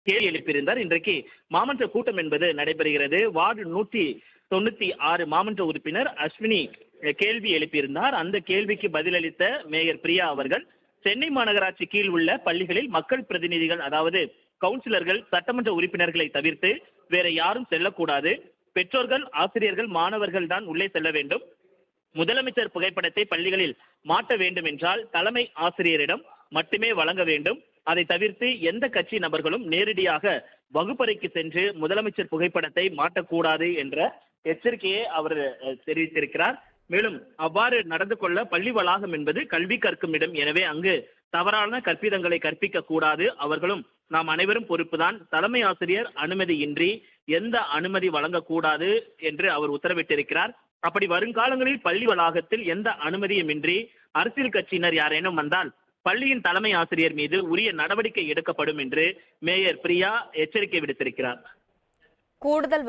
கேள்வி எழுப்பியிருந்தார். இன்றைக்கு மாமன்ற கூட்டம் என்பது நடைபெறுகிறது. வார்டு 196 மாமன்ற உறுப்பினர் அஸ்வினி கேள்வி எழுப்பியிருந்தார். அந்த கேள்விக்கு பதிலளித்த மேயர் பிரியா அவர்கள், சென்னை மாநகராட்சி கீழ் உள்ள பள்ளிகளில் மக்கள் பிரதிநிதிகள், அதாவது கவுன்சிலர்கள், சட்டமன்ற உறுப்பினர்களை தவிர்த்து வேற யாரும் செல்லக்கூடாது. பெற்றோர்கள், ஆசிரியர்கள், மாணவர்கள் தான் உள்ளே செல்ல வேண்டும். முதலமைச்சர் புகைப்படத்தை பள்ளிகளில் மாட்ட வேண்டும் என்றால் தலைமை ஆசிரியரிடம் மட்டுமே வழங்க வேண்டும். அதை தவிர்த்து எந்த கட்சி நபர்களும் நேரடியாக வகுப்பறைக்கு சென்று முதலமைச்சர் புகைப்படத்தை மாட்டக்கூடாது என்ற எச்சரிக்கையை அவர் தெரிவித்திருக்கிறார். மேலும் அவ்வாறு நடந்து கொள்ள பள்ளி வளாகம் என்பது கல்வி கற்கும் இடம். எனவே அங்கு தவறான கற்பிதங்களை கற்பிக்க கூடாது. அவர்களும் நாம் அனைவரும் பொறுப்புதான். தலைமை ஆசிரியர் அனுமதியின்றி எந்த அனுமதி வழங்கக்கூடாது என்று அவர் உத்தரவிட்டிருக்கிறார். அப்படி வருங்காலங்களில் பள்ளி வளாகத்தில் எந்த அனுமதியும் இன்றி அரசியல் கட்சியினர் யாரேனும் வந்தால் பள்ளியின் தலைமை ஆசிரியர் மீது உரிய நடவடிக்கை எடுக்கப்படும் என்று மேயர் பிரியா எச்சரிக்கை விடுத்திருக்கிறார். கூடுதல்